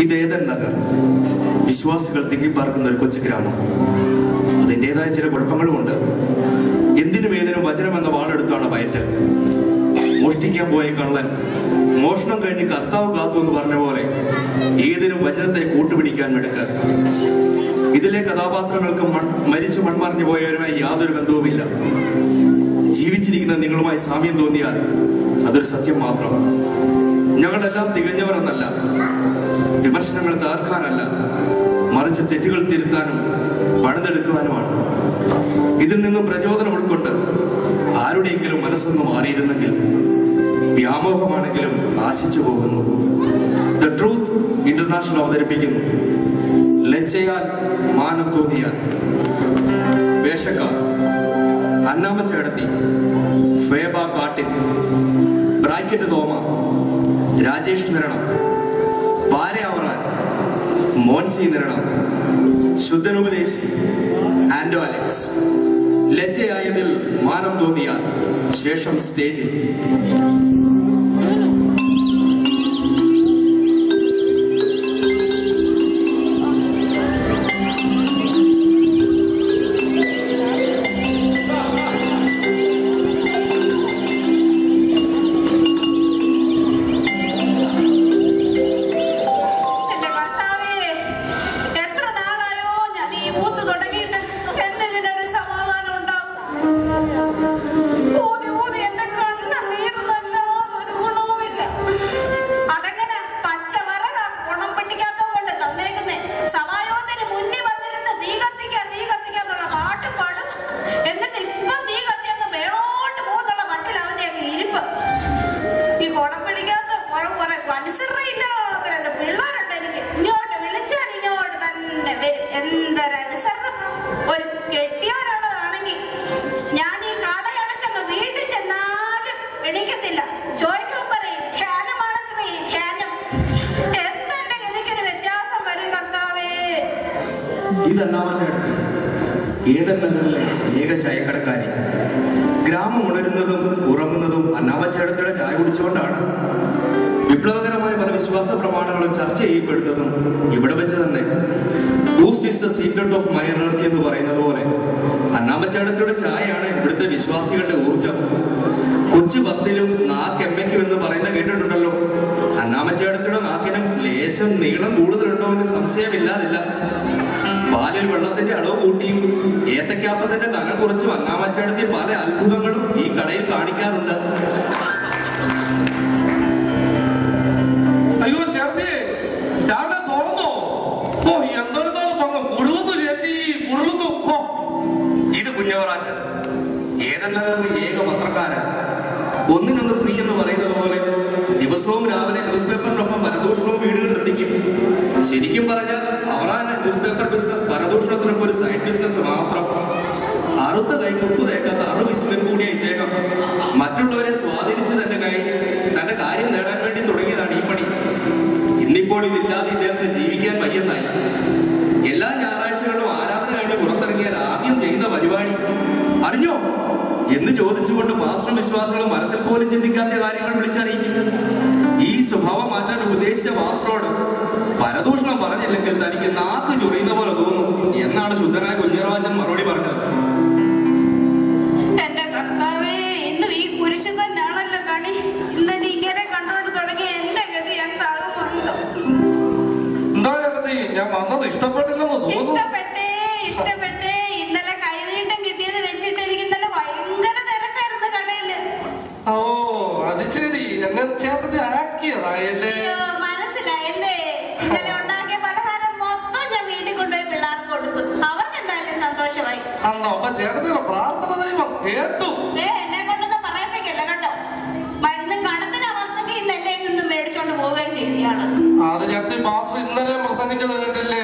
ഇത് ഏദൻ നഗർ, വിശ്വാസികൾ തിങ്ങിപ്പാർക്കുന്ന ഒരു കൊച്ചു ഗ്രാമം. അതിൻ്റെതായ ചില കുഴപ്പങ്ങളുമുണ്ട്. എന്തിനും ഏതിനും വചനം എന്ന വാളെടുത്താണ് പയറ്റ്. മോഷ്ടിക്കാൻ പോയ കള്ളൻ മോഷണം കഴിഞ്ഞ് കർത്താവ് കാത്തു എന്ന് പറഞ്ഞ പോലെ ഏതിനും വചനത്തെ കൂട്ടുപിടിക്കാൻ മെടുക്കാൻ. ഇതിലെ കഥാപാത്രങ്ങൾക്ക് മരിച്ചു മൺമറിഞ്ഞു പോയവരുമായി യാതൊരു ബന്ധവുമില്ല. ജീവിച്ചിരിക്കുന്ന നിങ്ങളുമായി സാമ്യം തോന്നിയാൽ അതൊരു സത്യം മാത്രം. ഞങ്ങളെല്ലാം തികഞ്ഞവർ എന്നല്ല, വിമർശനങ്ങൾ താർക്കാനല്ല, മറിച്ച് തെറ്റുകൾ തിരുത്താനും പണിതെടുക്കുവാനുമാണ്. ഇതിൽ നിന്നും പ്രചോദനം ഉൾക്കൊണ്ട് ആരുടെയെങ്കിലും മനസ്സൊന്ന് മാറിയിരുന്നെങ്കിൽ, വ്യാമോഹമാണെങ്കിലും ആശിച്ചു പോകുന്നു. ദ ട്രൂത്ത് ഇന്റർനാഷണൽ അവതരിപ്പിക്കുന്നു ലജ്ജയാൽ മാനം തോന്നിയാൽ. വേഷക്കാർ: അന്നാമ ചേടത്തി, ഫേബ കാട്ടിൻ, ബ്രാക്കറ്റ് തോമ, രാജേഷ് നിരണം, പാരയാവറാൻ, മോൻസി നിരണം, ശുദ്ധനുപദേശി, ആൻഡോ അലക്സ്. ലജ്ജയായതിൽ മാനം തോന്നിയാൽ ശേഷം സ്റ്റേജിൽ. ഇതന്നാമച്ചേടത്തി, ഏദൻ നഗറിലെ ഏക ചായക്കടക്കാരി. ഗ്രാമം ഉണരുന്നതും ഉറങ്ങുന്നതും അന്നാമച്ചേടത്തിയുടെ ചായ കുടിച്ചുകൊണ്ടാണ്. വിപ്ലവകരമായ പല വിശ്വാസ പ്രമാണങ്ങളും ചർച്ച ചെയ്യപ്പെടുന്നതും ഇവിടെ വെച്ച് തന്നെ. Boost is the secret of my energy എന്ന് പറയുന്നത് പോലെ അന്നാമച്ചേടത്തിയുടെ ചായയാണ് ഇവിടുത്തെ വിശ്വാസികളുടെ ഊർജം. കൊച്ചു ഭക്തിലും നാക്കെമ്മയ്ക്കും എന്ന് പറയുന്നത് കേട്ടിട്ടുണ്ടല്ലോ. അന്നാമച്ചേടത്തിയുടെ നാക്കിനും ലേശം നീളം കൂടുതലുണ്ടോ എന്ന് സംശയമില്ലാതില്ല. പാലിൽ വെള്ളത്തിന്റെ അളവ് കൂട്ടിയും ഏത്തക്കാപ്പത്തിന്റെ കനം കുറച്ചും അന്നാമച്ചേടത്തി പല അത്ഭുതങ്ങളും ഈ കടയിൽ കാണിക്കാറുണ്ട്. അയ്യോ ചേർത്തി, രാവിലെ തുറന്നോ? ഓ എന്തൊരുതാണ് കുടുങ്ങുന്നു ചേച്ചി, കുടുങ്ങുന്നു. ഇത് കുഞ്ഞവറാച്ചൻ, ഏതെല്ലാം ഏക പത്രക്കാരൻ. ഒന്നിനൊന്ന് ഫ്രീ എന്ന് പറയുന്നത് പോലെ ദിവസവും രാവിലെ ന്യൂസ് പേപ്പറിനൊപ്പം പരദൂഷണവും വീടുകളിൽ എത്തിക്കും. ശരിക്കും പറഞ്ഞാൽ അവറാന്റെ ന്യൂസ് പേപ്പർ ബിസിനസ് പരദൂഷണത്തിനൊപ്പം ഒരു സൈഡ് ബിസിനസ് മാത്രം. അറുത്ത കൈ കുത്തു തേക്കാത്ത വിശ്വൻ കൂടിയ ഇദ്ദേഹം മറ്റുള്ളവരെ സ്വാധീനിച്ച് തന്റെ കാര്യം നേടാൻ വേണ്ടി തുടങ്ങിയതാണ് ഈ പണി. ഇന്നിപ്പോൾ ഇതില്ലാതെ ഇദ്ദേഹത്തിന് ജീവിക്കാൻ വയ്യെന്നായി. എല്ലാ ഞായറാഴ്ചകളും ആരാധന കഴിഞ്ഞ് പുറത്തിറങ്ങിയാൽ ആദ്യം ചെയ്യുന്ന പരിപാടി അറിഞ്ഞോ എന്ന് ചോദിച്ചുകൊണ്ട് പാസ്റ്ററും വിശ്വാസികളും മനസ്സിൽ പോലും ചിന്തിക്കാത്ത കാര്യങ്ങൾ വിളിച്ചറിയിക്കും. ഈ സ്വഭാവം മാറ്റാൻ ഉപദേശിച്ച പാസ്റ്ററോട് പരദൂഷണം പറഞ്ഞില്ലെങ്കിൽ തനിക്ക് നാക്ക് ചൊറിയുന്ന പോലെ തോന്നും എന്നാണ് ശുദ്ധനായ കുഞ്ഞിറാച്ചൻ മറുപടി പറഞ്ഞത്. എന്റെ കർത്താവേ, ഇന്നും ഈ കുരിശ് തന്നെയാണല്ലോ കണി. ഇന്ന് ഇങ്ങനെ കണ്ടുകൊണ്ട് തുടങ്ങിയ എന്റെ ഗതി എന്താകുമെന്നോ. എന്താ ചേട്ടത്തി, ഞാൻ വന്നത് ഇഷ്ടപ്പെട്ടില്ലെന്ന് തോന്നുന്നു. ഇഷ്ടപ്പെട്ടേ. ഇന്നലെ കൈനീട്ടം കിട്ടിയത് വെച്ചിട്ട് എനിക്ക് ഇന്നലെ ഭയങ്കര തിരക്കായിരുന്നു കടയില്. ഓ അത് ശരി, എന്നെ ചേട്ടത്തി ആക്കിയതായല്ലേ. മനസ്സിലായല്ലേ? ഇന്നലെ ഉണ്ടാക്കിയ പലഹാരം മൊത്തം ഞാൻ വീട്ടിൽ കൊണ്ടുപോയി പിള്ളേർക്ക് കൊടുത്തു. അവർക്ക് എന്തായാലും സന്തോഷമായി. അപ്പൊ ചേട്ടത്തിയുടെ പ്രാർത്ഥന ദൈവം കേട്ടു. എന്നെ കൊണ്ടൊന്നും പറയപ്പിക്കല്ല കേട്ടോ. മരുന്നും കടത്തിന് അവസ്ഥയ്ക്ക് ഇന്ന് എന്റെ നിന്നും മേടിച്ചോണ്ട് പോവുകയും ചെയ്യാണ്. അത് ചേട്ടത്തി പാസ്റ്റർ ഇന്നലെ പ്രസംഗിച്ചത് കേട്ടില്ലേ?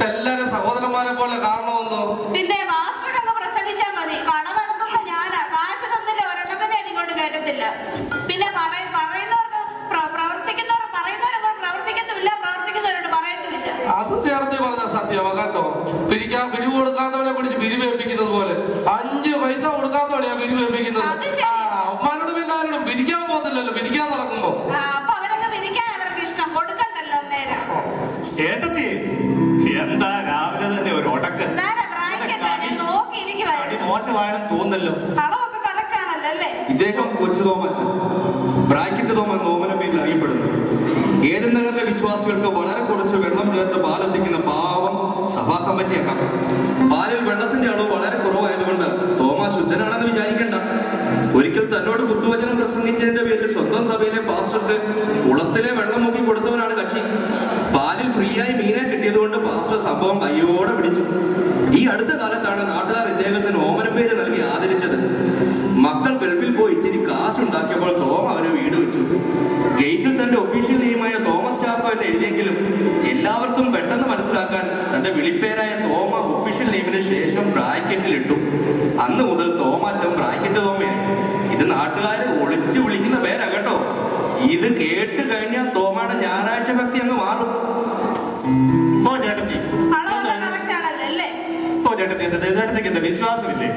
എല്ലാരും സഹോദരന്മാരെ പോലെ കാണണമെന്ന്. പിന്നെ പാസ്റ്റർക്ക് അങ്ങ് പ്രസംഗിച്ചാൽ മതി. കട നടത്തുന്ന ഞാനാ. കാശ് തന്നില്ല, ഒരെണ്ണത്തിനെ എനിക്കൊണ്ട് കേട്ടത്തില്ല. പിന്നെ പറയുന്നവർക്ക് പ്രവർത്തിക്കുന്നവർ പറയുന്നവരങ്ങോട്ട് പ്രവർത്തിക്കത്തുമില്ല, പ്രവർത്തിക്കുന്നവരോട് പറയത്തുമില്ല. അത് ചേർത്ത് പറഞ്ഞ സത്യമാ കേട്ടോ. പിരിവ് കൊടുക്കാത്തവനെ പിടിച്ച് പിരിവേൽപ്പിക്കുന്നത് പോലെ 5 പൈസ കൊടുക്കാത്തവനെയാ പിരിവേൽപ്പിക്കുന്നത്. അവന്മാരോട് പിന്നെ ആരോടും പിരിക്കാൻ പോകത്തില്ലല്ലോ, പിരിക്കാൻ നടക്കുമ്പോ. അപ്പൊ അവരങ്ങ് പിരിക്കാൻ അവർക്ക് ഇഷ്ടം, കൊടുക്കണ്ടല്ലോ നേരം. ഏട്ടത്തി എന്താ രാവിലെ തന്നെ ഒരു ഉടക്കൻ മോശമായെന്ന് തോന്നല്ലോ. ഇദ്ദേഹം കൊച്ചു തോമാച്ചൻ, ബ്രാക്കറ്റ് തോമ നോമന പേരിൽ അറിയപ്പെടുന്നു. ഏതൻ നഗറിലെ വിശ്വാസികൾക്ക് വളരെ കുറച്ച് വെള്ളം ചേർത്ത് പാലെത്തിക്കുന്ന പാവം സഭാ കമ്മിറ്റി അംഗം. പാലിൽ വെള്ളത്തിന്റെ അളവ് വളരെ കുറവായതുകൊണ്ട് തോമ ശുദ്ധനാണെന്ന് വിചാരിക്കണ്ട. ഒരിക്കൽ തന്നോട് കുത്തുവചനം പ്രസംഗിച്ചതിന്റെ പേരിൽ സ്വന്തം സഭയിലെ പാസ്റ്റർക്ക് കുളത്തിലെ വെള്ളം മുക്കി കൊടുത്തവനാണ് കക്ഷി. പാലിൽ ഫ്രീ ആയി മീനെ കിട്ടിയതുകൊണ്ട് പാസ്റ്റർ സംഭവം കയ്യോടെ പിടിച്ചു. ഈ അടുത്ത കാലത്താണ് നാട്ടുകാർ ഇദ്ദേഹത്തിന് ഓമനപ്പേര് നൽകി ആദരിച്ചത്. മക്കൾ ഗൾഫിൽ പോയി ഇച്ചിരി കാശുണ്ടാക്കിയപ്പോൾ തോമ ഒരു വീട് വെച്ചു. ഗേറ്റിൽ തന്റെ ഒഫീഷ്യൽ നെയിമായ തോമസ് ചാക്കോ എന്ന് എഴുതിയെങ്കിലും എല്ലാവർക്കും പെട്ടെന്ന് മനസ്സിലാക്കാൻ തന്റെ വിളിപ്പേരായ തോമ ഒഫീഷ്യൽ നെയിമിന് ശേഷം ബ്രാക്കറ്റിൽ ഇട്ടു. അന്ന് മുതൽ തോമാച്ചൻ ബ്രാക്കറ്റ് തോമയായി. ഇത് നാട്ടുകാര് ഒളിച്ചു വിളിക്കുന്ന പേരാ കേട്ടോ. ഇത് കേട്ട് കഴിഞ്ഞാൽ തോമയുടെ ഞായറാഴ്ച ഭക്തി അങ്ങ് മാറും. വിശ്വാസമില്ലേ?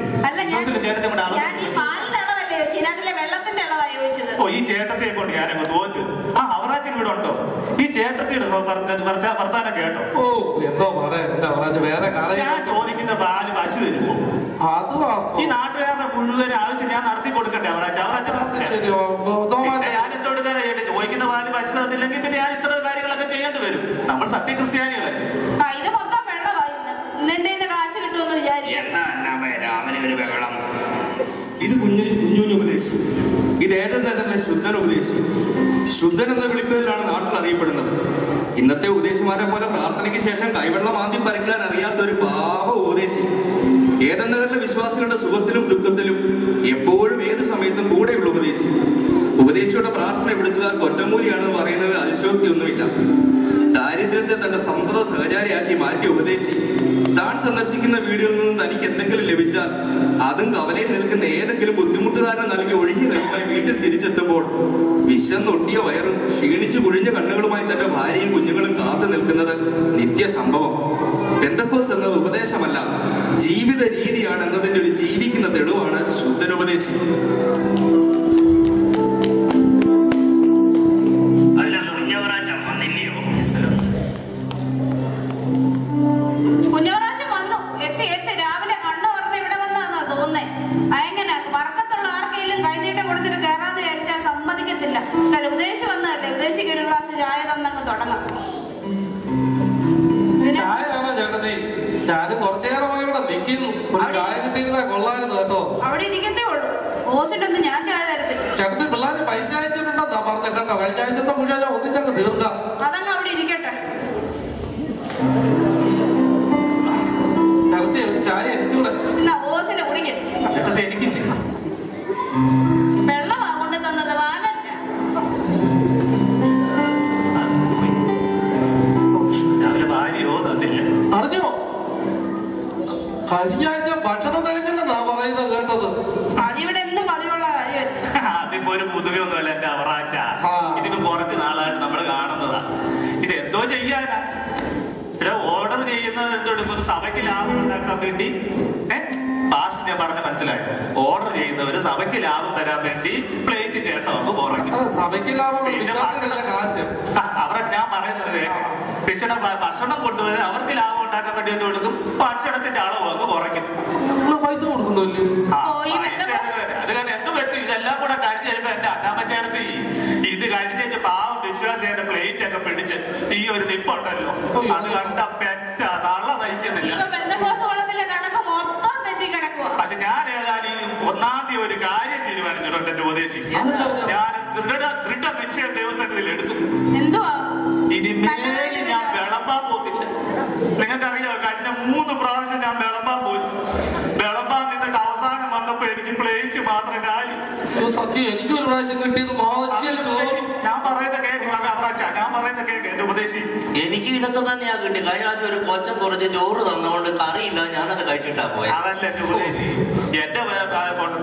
ഈ ചേട്ടത്തെ കൊണ്ട് ഞാനങ്ങ് തോറ്റു. ആ അവറാച്ചൻ ഇവിടെ ഉണ്ടോ? ഈ ചേട്ടത്തിയുടെ വർത്താനം കേട്ടോ? ഓ എന്തോ വേറെ ഞാൻ ചോദിക്കുന്ന പാല് പശു തരുമോ? ഈ നാട്ടുകാരുടെ മുഴുവൻ ആവശ്യം ഞാൻ നടത്തി കൊടുക്കട്ടെ അവറാച്ച? ഞാൻ എന്തുകൊടുക്കാനാ ചേട്ടൻ ചോദിക്കുന്ന പാല് പശു തന്നില്ലെങ്കിൽ പിന്നെ ഞാൻ ഇത്ര കാര്യങ്ങളൊക്കെ ചെയ്യേണ്ടി വരും. നമ്മൾ സത്യക്രിസ്ത്യാനികളല്ലേ? ഇത് കുഞ്ഞുപദേശം. ഇത് ഏതൻ നഗറിലെ ശുദ്ധൻ ഉപദേശി. ശുദ്ധൻ എന്ന വിളിപ്പേരിലാണ് നാട്ടിൽ അറിയപ്പെടുന്നത്. ഇന്നത്തെ ഉപദേശിമാരെ പോലെ പ്രാർത്ഥനയ്ക്ക് ശേഷം കൈവെള്ളം മാന്തി പറിക്കാൻ അറിയാത്ത ഒരു പാവ ഉപദേശി. ഏതൻ നഗറിലെ വിശ്വാസികളുടെ സുഖത്തിലും ദുഃഖത്തിലും എപ്പോഴും ഏത് സമയത്തും കൂടെയുള്ള ഉപദേശി. ഉപദേശിയുടെ പ്രാർത്ഥന വിളിച്ചതാർക്ക് ഒറ്റമൂലിയാണെന്ന് പറയുന്നത് അതിശോക്തിയൊന്നുമില്ല. ദാരിദ്ര്യത്തെ തന്റെ സന്തത സഹചാരിയാക്കി മാറ്റിയ ഉപദേശി താൻ സന്ദർശിക്കുന്ന വീടുകളിൽ നിന്ന് തനിക്ക് എന്തെങ്കിലും ലഭിച്ചാൽ അതും കവലയിൽ നിൽക്കുന്ന ഏതെങ്കിലും ബുദ്ധിമുട്ടുകാരനെ നൽകി ഒഴിഞ്ഞു കഴിയുമായി വീട്ടിൽ തിരിച്ചെത്തുമ്പോൾ വിശന്നൊട്ടിയ വയറും ക്ഷീണിച്ചു കുഴിഞ്ഞ കണ്ണുകളുമായി തന്റെ ഭാര്യയും കുഞ്ഞുങ്ങളും കാത്തു നിൽക്കുന്നത് നിത്യസംഭവം. പെന്തക്കോസ്ത് എന്നത് ഉപദേശമല്ല, ജീവിത രീതിയാണ് എന്നതിന്റെ ഒരു ജീവിക്കുന്ന തെളിവാണ് ശുദ്ധനുപദേശി. ഞാനും കുറച്ചേരമായി ഇവിടെ നിൽക്കുന്നു. ഒരു ചായ കിട്ടിയിരുന്നാ കൊള്ളായിരുന്നു കേട്ടോ. അവിടെ ഇരിക്കത്തേ ഉള്ളൂ. ഓസിനൊന്നും ഞാൻ ചായ തരത്തില്ല. ചേട്ടത്തിൽ പിള്ളേര് പൈസ അയച്ചിട്ടുണ്ടെന്നാ പറഞ്ഞ കേട്ടോ. കഴിഞ്ഞ ആഴ്ചത്തെ മുഴുവൻ ഞാൻ ഒന്നിച്ചങ്ങ് തീർക്കാം. അതങ്ങ് അവിടെ ഇരിക്കട്ടെ. ചേട്ടത്തി ഒരു ചായ എനിക്കൂടെ. എന്നാ ഓസിനെ കുടിക്കും. വെള്ളമാ കൊണ്ട് തന്നത്, വാലല്ല. അറിഞ്ഞോ? കഴിഞ്ഞ ആഴ്ച ഭക്ഷണം കഴിഞ്ഞല്ലെന്നാ പറയുന്നത് കേട്ടത്. അതിവിടെ എന്നും പതിവുള്ള കാര്യമല്ലേ. അതിപ്പോ ഒരു പുതുമയൊന്നുമല്ല എന്റെ അവറാച്ച. ഇതിപ്പോ കുറച്ച് നാളായിട്ട് നമ്മൾ കാണുന്നതാ. ഇത് എന്തോ ചെയ്യാനാ? ഇവിടെ ഓർഡർ ചെയ്യുന്നത് എന്തെടുക്കും? സഭയ്ക്ക് ലാഭം ഉണ്ടാക്കാൻ വേണ്ടി. പാസ്റ്റ് ഞാൻ പറഞ്ഞ മനസ്സിലായി. ഓർഡർ ചെയ്യുന്നവര് സഭയ്ക്ക് ലാഭം തരാൻ വേണ്ടി പ്ലേറ്റിന്റെ എണ്ണം അങ്ങ് കുറയ്ക്കും. സഭയ്ക്ക് ലാഭം അവരെ ഞാൻ പറയുന്നത് ഭക്ഷണം കൊണ്ടുവരാൻ അവർക്ക് ലാഭം ഉണ്ടാക്കാൻ വേണ്ടി എന്ത് കൊടുക്കും? ഭക്ഷണത്തിന്റെ അളവ് അങ്ങ് കുറയ്ക്കും. പൈസ കൊടുക്കുന്നില്ലേ? അത് കാരണം എന്ത് പറ്റും? ഇതെല്ലാം കൂടെ കഴിഞ്ഞ് കഴിയുമ്പോ എന്റെ അന്നാമ്മച്ചേടത്തി ഇത് കഴിഞ്ഞ പാവം വിശ്വാസിയുടെ പ്ലേറ്റ് ഒക്കെ പിടിച്ച് ഈ ഒരു നിപ്പുണ്ടല്ലോ, അത് കണ്ട പെറ്റ നല്ല സഹിക്കുന്നില്ല. പക്ഷെ ഞാൻ ഏതായാലും ഈ ഒന്നാം തീയതി ഒരു കാര്യം തീരുമാനിച്ചിട്ടുണ്ട് എന്റെ ഉപദേശി. ഞാൻ ദൃഢ നിശ്ചയം ദിവസത്തിൽ എടുത്തു. ഇനി മേലിൽ ഞാൻ വിളമ്പാൻ പോത്തില്ല. നിങ്ങൾക്കറിയാം, കഴിഞ്ഞ 3 പ്രാവശ്യം ഞാൻ വിളമ്പാൻ പോയി. വിളമ്പാൻ നിന്നിട്ട് അവസാനം വന്നപ്പോ എനിക്ക് പ്ലേറ്റ് മാത്രം കാര്യം. സത്യം എനിക്കൊരു പ്രാവശ്യം കിട്ടിയത് ഞാൻ പറയുന്ന കേക്ക്. ഞാൻ പറയുന്ന കേക്ക് എന്റെ ഉപദേശി. എനിക്ക് ഇതൊക്കെ തന്നെയാ കിട്ടി. കഴിഞ്ഞ ആഴ്ച ഒരു കൊച്ചം കുറച്ച് ചോറ് തന്നതുകൊണ്ട് കറിയില്ല, ഞാനത് കഴിച്ചിട്ടാ പോയത്. അതല്ല എന്റെ ഉപദേശി. എന്റെ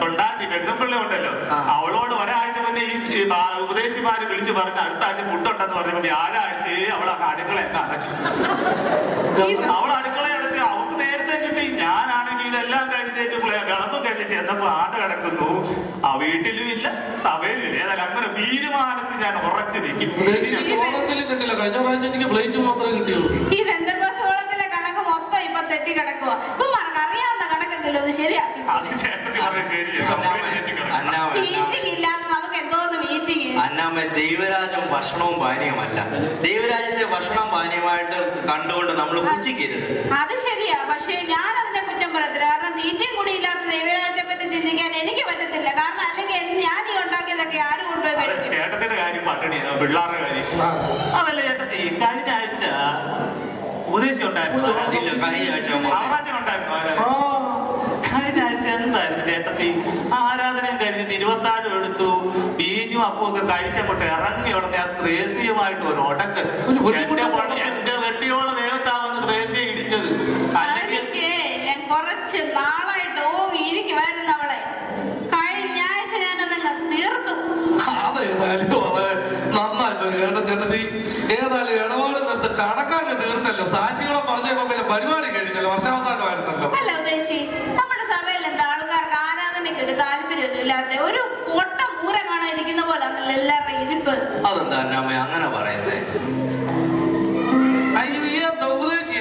കൊണ്ടാട്ടി പെണ്ണുമ്പിള്ളി ഉണ്ടല്ലോ, അവളോട് ഒരാഴ്ച മുന്നേ ഈ ഉപദേശിമാര് വിളിച്ചു പറഞ്ഞ് അടുത്ത ആഴ്ച ഫുഡുണ്ടെന്ന് പറഞ്ഞപ്പോ വ്യാഴാഴ്ചയെ അവൾ അടുക്കള അടച്ചു. അവൾ അടുക്കള അടച്ച് അവൾക്ക് നേരത്തെ കിട്ടി. ഞാനാണെങ്കിൽ ഇതെല്ലാം കഴിഞ്ഞേച്ച് വിളമ്പും കഴിഞ്ഞ് ഉപദേശിച്ച് എന്നപ്പോ ആട് കിടക്കുന്നു. ആ വീട്ടിലും ഇല്ല, സഭയിലും ഇല്ല. ഏതായാലും അങ്ങനെ തീരുമാനത്തിൽ ഞാൻ ഉറച്ചു നിൽക്കും. കിട്ടില്ല. കഴിഞ്ഞ പ്രാവശ്യം എനിക്ക് പ്ലേറ്റ് മാത്രമേ കിട്ടിയുള്ളൂ. ഈ ബന്ധുക്കോളത്തിലെ കണക്ക് മൊത്തം ഇപ്പൊ തെറ്റി കിടക്കുക. കുമാർക്ക് അറിയാവുന്ന കണക്കെങ്കിലും ഒന്ന് ശരിയാക്കി. അത് ചേട്ടത്തി പറയാൻ ശരിയാണ്. മീറ്റിംഗ് ഇല്ലാതെ നമുക്ക് എന്തോന്ന് മീറ്റിംഗ്. അന്നാമ്മ, ദൈവരാജ്യം ഭക്ഷണവും പാനീയമല്ല. ദൈവരാജ്യത്തെ ഭക്ഷണം പാനീയമായിട്ട് കണ്ടുകൊണ്ട് നമ്മൾ പുച്ഛിക്കരുത്. അത് ശരിയാ. പക്ഷേ ഞാൻ അതിനെ കുറ്റം പറയത്തില്ല. കാരണം തീറ്റയും കൂടി ഇല്ലാത്ത ദൈവരാജ്യത്തെ പറ്റി ചിന്തിക്കാൻ എനിക്ക് പറ്റത്തില്ല. കാരണം അല്ലെങ്കിൽ ഞാൻ ഈ ഉണ്ടാക്കിയതൊക്കെ ആരും കൊണ്ടുപോയി കഴിക്കും. ചേട്ടത്തിന്റെ കാര്യം പട്ടിണിയാണ്, പിള്ളേരുടെ കാര്യം. അതല്ല ചേട്ടത്തി, കഴിഞ്ഞ ആഴ്ച ഉപദേശം ഉണ്ടായിരുന്നു. കഴിഞ്ഞ ആഴ്ച എന്തായിരുന്നു ചേട്ടത്തി? ആരാധനയും കഴിഞ്ഞ് തിരുവത്താഴം എടുത്തു, ബീജും അപ്പും ഒക്കെ കഴിച്ചപ്പോട്ട് ഇറങ്ങി ഉടനെ ആ ത്രേസ്യമായിട്ട് ഒരു ഒടക്കൽ. എന്റെ വെട്ടിയോള ദേവത്താവെന്ന് ത്രേസ്യ ഇടിച്ചത്. അല്ലെങ്കിൽ ഞാൻ കുറച്ച് നാളായിട്ട് ഇരിക്കുമായിരുന്നു അവളെ. കഴിഞ്ഞ ആഴ്ച ഞാനതങ്ങ് തീർത്തു. അതേതായാലും നന്നായിട്ട് ചേട്ടത്തി. ഏതായാലും ഇടപാട് നിർത്ത് കണക്കാണ്ട് തീർത്തല്ലോ. സാക്ഷികളെ പറഞ്ഞപ്പോ പിന്നെ പരിപാടി കഴിഞ്ഞല്ലോ. വർഷാവസാനമായിരുന്നല്ലോ. അല്ല ഉദ്ദേശി, നമ്മുടെ സഭയിൽ എന്താ ആൾക്കാർക്ക് ആരാധനയ്ക്ക് ഒരു താല്പര്യമൊന്നും ഇല്ലാത്ത ഒരു പൊട്ടം പൂരം കാണാൻ ഇരിക്കുന്ന പോലെ എല്ലാവരുടെ ഇരിപ്പ്. അതെന്താ അന്നാമ്മ അങ്ങനെ പറയുന്നേ? അയ്യോ, എന്താ ഉപദേശി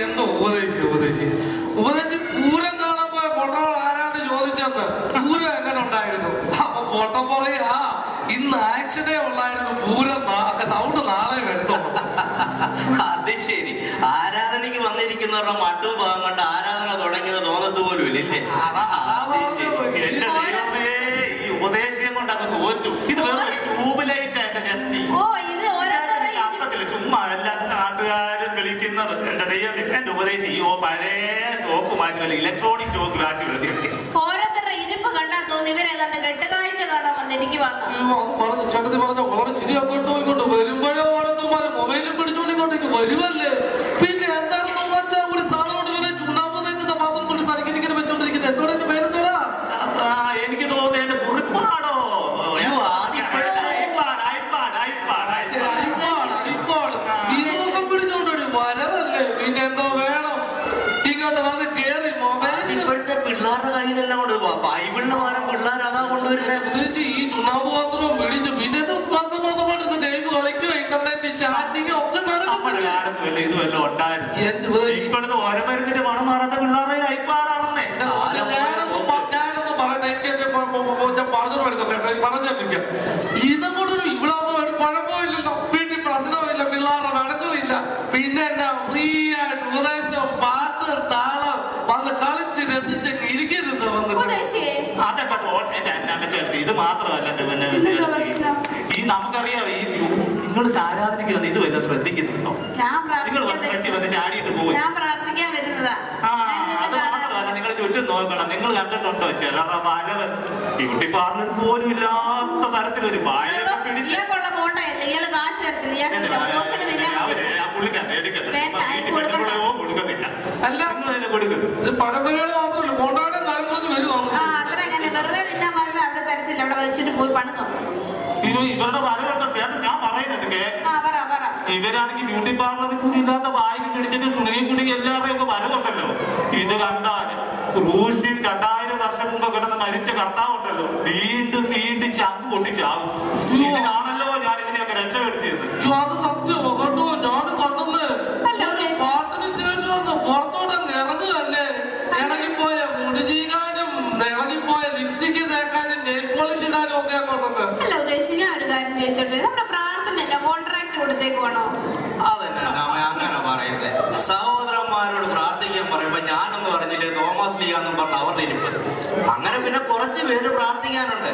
പൂരം കാണാൻ പോയ പൊട്ടങ്ങൾ ആരാണ്ട് ചോദിച്ചെന്ന്. പൂരം എങ്ങനെ ഉണ്ടായിരുന്നു? അപ്പൊ പൊട്ടം പറയാ, ഇന്ന് ആക്ഷനേ ഉള്ളായിരുന്നു, പൂരം സൗണ്ട് നാളെ വരുത്തുള്ളൂ. അത് ശരി. ആരാധനയ്ക്ക് വന്നിരിക്കുന്നവരുടെ മട്ടും ഭാഗം കൊണ്ട് ആരാധന തുടങ്ങിയത് തോന്നത്ത് പോലും ഇല്ലേ? എന്റെ ദൈവമേ, ഈ ഉപദേശം കൊണ്ടൊക്കെ തോറ്റു. ഇത് വേറെ ട്യൂബ്ലൈറ്റ് എന്റെ ചെത്തി. അർത്ഥത്തില് ചുമ്മാ എല്ലാ നാട്ടുകാരും വിളിക്കുന്നത്. എന്റെ ദൈവം, എന്റെ ഉപദേശം ഈ പഴയ ചോക്ക് മാറ്റി ഇലക്ട്രോണിക് ചോക്ക് മാറ്റി വിളി. ഓരോരുത്തരുടെ ഇരിപ്പ് കണ്ടാൽ തോന്നി ഇവരേതാണ്ട് കെട്ടുകാഴ്ച കാണാൻ വന്ന് എനിക്ക് പറഞ്ഞു. ചേട്ടത്തി പറഞ്ഞ വളരെ ശരിയാക്കോട്ടോ. ഇങ്ങോട്ട് വരുമ്പോഴേ ഓരോരുത്തന്മാരെ മൊബൈലും പിടിച്ചോണ്ട് ഇങ്ങോട്ടേക്ക് വരുമല്ലേ. പിന്നെ എന്താണെന്ന് വെച്ചാൽ ഒരു സാധനം ചുണ്ടാമ്പ് തേക്കുന്ന മാത്രം കൊണ്ട് സരിക്കിങ്ങനെ വെച്ചോണ്ടിരിക്കുന്നത്. എന്തോടെ എന്റെ പേരെന്തോടാ? എനിക്ക് തോന്നുന്നു എന്റെ കുറിപ്പാടോ. പിടിച്ചോണ്ടൊരു വരവല്ലേ. പിന്നെ എന്തോ വേണം. ഇങ്ങോട്ട് വന്ന് കേറി മൊബൈൽ. ഇപ്പോഴത്തെ പിള്ളേരുടെ കയ്യിലെല്ലാം കൊണ്ട് ബൈബിളിന് പകരം പിള്ളേർ അതാ കൊണ്ടുവരുന്നത്. ഈ ചുണ്ണാമ്പ് പാത്രം പിടിച്ച് പിന്നെ മാസമായിട്ട് ഗെയിം കളിക്കുക, ഇന്റർനെറ്റ് ചാറ്റിങ് ഒക്കെ നടക്കുന്നില്ല. ഇത് വല്ലതും ഉണ്ടായിരുന്നു. ഇപ്പോഴത്തെ ഓരമരുന്നിന്റെ മണം മാറാത്ത പിള്ളേരുടെ ഐപ്പാടാണെന്നേ. ഞാനൊന്നും പറയട്ടെ. എനിക്ക് പറഞ്ഞു പറഞ്ഞിരിക്കാം. ഇതും കൂടെ ഇവിടെ കുഴപ്പമില്ലല്ലോ. വീട്ടിൽ പ്രശ്നമില്ല, പിള്ളേരുടെ വഴക്കമില്ല. പിന്നെ എന്നാ ഫ്രീ ആയിട്ട് ഉപദേശം, പാട്ട്, താളം വന്ന് കളിച്ച് രസിച്ച് ഇരിക്കരുത്. അതൊക്കെ എന്റെ അന്നാമ്മ ചേർത്ത്. ഇത് മാത്രമല്ല എന്റെ പിന്നെ ഈ നമുക്കറിയാം, ഈ നിങ്ങൾ ആരാധനയ്ക്ക് വന്ന് ഇത് വല്ല ശ്രദ്ധിക്കുന്നുണ്ടോ? നിങ്ങൾ വെട്ടി വന്ന് ചാടിയിട്ട് പോകും. അത് മാത്രമല്ല, നിങ്ങൾ ചുറ്റും നോക്കണം. നിങ്ങൾ കണ്ടിട്ടുണ്ടോ ചിലരുടെ വരവ് ബ്യൂട്ടി പാർലർ പോലും ഇല്ലാത്ത തരത്തിലൊരു വായൊക്കെ പിടിച്ച് കൊടുക്കത്തില്ല. അല്ല, ഇത് പഴമകൾ മാത്രമല്ല, കൊണ്ടാടും കാലങ്ങളൊക്കെ വരുവാണ്. ഇവരുടെ വരവുണ്ട്. ഞാൻ പറയുന്നത് ഇവരാണെങ്കിൽ ബ്യൂട്ടി പാർലറിൽ കൂടി ഇല്ലാത്ത വായിക്ക് പിടിച്ചിട്ട് തുണിയും കുടുങ്ങി എല്ലാവരുടെയും ഒക്കെ വരവുണ്ടല്ലോ. ഇത് കണ്ടാല് ക്രൂശിൽ 2000 വർഷം മുമ്പ് കിടന്ന് മരിച്ച കർത്താവുണ്ടല്ലോ, വീണ്ടും വീണ്ടും ചങ്ക് പൊട്ടിച്ചാകും. ഇതിനാണല്ലോ ഞാൻ ഇതിനെയൊക്കെ രക്ഷപ്പെടുത്തിയത്. അത് സത്യമോ കേട്ടോ? ഞാൻ കണ്ടെന്ന് പാട്ടിന് ശേഷം പുറത്തോട്ട് ഇറങ്ങുകയല്ലേ. ഇറങ്ങിപ്പോയ മുടി ചെയ്യാനും ഇറങ്ങിപ്പോയ ലിപ്സ്റ്റിക്ക് തേക്കാനും നെയിൽ പോളിഷ് ഇടാനും ഒക്കെ കൊണ്ടുണ്ട്. അല്ല ഉദ്ദേശിച്ച് ഞാൻ ഒരു കാര്യം ചോദിച്ചോട്ടെ, നമ്മുടെ പ്രാർത്ഥന കോൺട്രാക്ട് കൊടുത്തേക്ക് വേണോ? അതന്നെ അങ്ങനെ പറയുന്നത്. സഹോദരന്മാരോട് പ്രാർത്ഥിക്കാൻ പറയുമ്പോ ഞാനൊന്നും പറഞ്ഞില്ലേ തോമസ് ലീഗാന്നും പറഞ്ഞ അവരുടെ ഇരിപ്പ്. അങ്ങനെ പിന്നെ കുറച്ച് പേര് പ്രാർത്ഥിക്കാനുണ്ട്.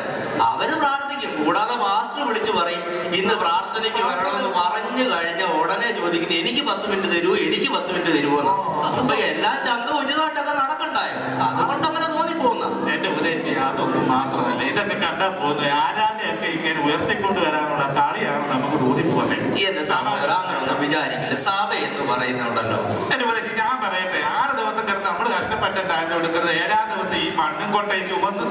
അവര് പ്രാർത്ഥിക്കും. കൂടാതെ പാസ്റ്റർ വിളിച്ചു പറയും ഇന്ന് പ്രാർത്ഥനയ്ക്ക് വരണമെന്ന് പറഞ്ഞു കഴിഞ്ഞ ഉടനെ ചോദിക്കുന്നത് എനിക്ക് 10 മിനിറ്റ് തരുമോ, എനിക്ക് 10 മിനിറ്റ് തരുമോന്ന്. അപ്പൊ എല്ലാ ചന്ത ഉചിതമായിട്ടൊക്കെ നടക്കണ്ടായോ? അതുകൊണ്ട് അങ്ങനെ തോന്നിപ്പോകുന്ന എന്റെ ഉപദേശം അതൊന്നും മാത്രമല്ല. ഇതൊക്കെ കണ്ടാ പോകുന്നത് ആരാധനയൊക്കെ ഇങ്ങനെ ഉയർത്തിക്കൊണ്ട് വരാനുള്ള കളിയാണ് നമുക്ക് തോന്നിപ്പോന്നെ. എന്റെ സഹോദര അങ്ങനൊന്നും വിചാരിക്കില്ല. സഭ എന്ന് പറയുന്നുണ്ടല്ലോ. എന്റെ ഉപദേശം ഞാൻ പറയട്ടെ, 6 ദിവസം കിടന്ന് നമ്മള് കഷ്ടപ്പെട്ടിട്ടാണ് കൊടുക്കുന്നത്. 7-ാം ദിവസം ഈ മണ്ണും കൊണ്ടേ ചുമന്ന്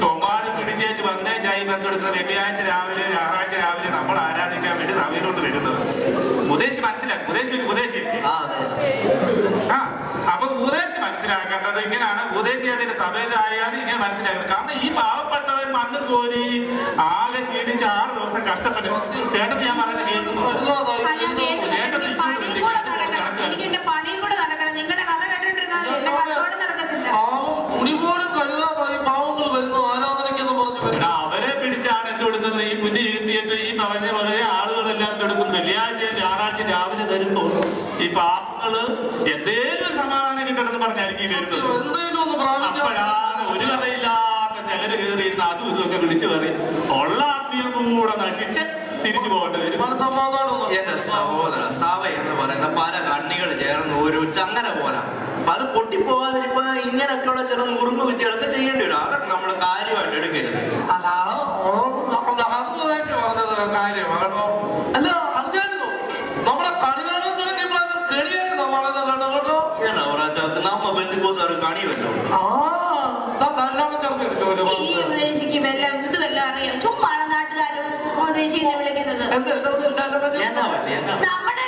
ചൊമ്പാട് പിടിച്ചേച്ച് വന്നേ ചായി ബന്ധെടുക്കുന്ന വെള്ളിയാഴ്ച രാവിലെ ഞായറാഴ്ച രാവിലെ നമ്മൾ ആരാധിക്കാൻ വേണ്ടി സഭയിലോട്ട് വരുന്നത്. ഉപദേശി മനസ്സിലാക്കും. ഉപദേശി ആ അപ്പൊ ഉപദേശി മനസ്സിലാക്കേണ്ടത് അത് ഇങ്ങനെയാണ് ഉപദേശിയാതിന്റെ സഭയിലായാലും ഇങ്ങനെ മനസ്സിലാക്കുന്നത്. കാരണം ഈ പാവപ്പെട്ടവൻ മണ്ണ് കോരി ആകെ ക്ഷീണിച്ച് 6 ദിവസം കഷ്ടപ്പെട്ടു. ചേട്ടൻ ഞാൻ പറയുന്നത് കേൾക്കുന്നു. പണിയും കൂടെ നടക്കണം. നിങ്ങളുടെ കഥ കേട്ടിട്ടിരുന്നാലും എന്റെ കഥയോടെ നടക്കത്തില്ല. തുണി പോലും കരുതാതായി പാവങ്ങൾ വരുന്നു ആരാധനയ്ക്കെന്ന് പറഞ്ഞു. അവരെ പിടിച്ചാണ് എന്തെടുക്കുന്നത്. ഈ മുന്നിൽ ഇരുത്തിയിട്ട് ഈ പറഞ്ഞ പോലെ ആളുകളെല്ലാം എടുക്കും. വെള്ളിയാഴ്ചയും ഞായറാഴ്ച രാവിലെ വരുമ്പോൾ ഈ പാവങ്ങള് എന്തേലും സമാധാനം കിട്ടണമെന്ന് പറഞ്ഞായിരിക്കും വരുന്നത്. അപ്പോഴാണ് ഒരു കഥയില്ലാത്ത ചിലര് കയറിയിരുന്ന അതും ഇതൊക്കെ വിളിച്ചു പറയും. ഉള്ള ആത്മീയം കൂടെ നശിച്ച് തിരിച്ചു പോകേണ്ടി വരും. എന്റെ സഹോദര, സഭ എന്ന് പറയുന്ന പല കണ്ണികൾ ചേർന്ന് ഒരു ചങ്ങല പോലെ അത് പൊട്ടിപ്പോകാതിരിപ്പോ ഇങ്ങനെയൊക്കെയുള്ള ചില നുറുങ്ങു വിദ്യകളൊക്കെ ചെയ്യേണ്ടി വരും. അതൊക്കെ നമ്മൾ കാര്യമായിട്ട് എടുക്കരുത്. അല്ല കാര്യമാണോ? അല്ല അറിഞ്ഞായിരുന്നു നമ്മുടെ കളികളും തുടങ്ങി കെടിയായിരുന്നു കേട്ടോ. നമ്മ ബന്ധുക്കോസാറ് കണിയല്ലോ. ഇത് വല്ല അറിയാം. ചുമ്മാണ് നാട്ടുകാരും ഉപദേശിയെ വിളിക്കുന്നത്. നമ്മുടെ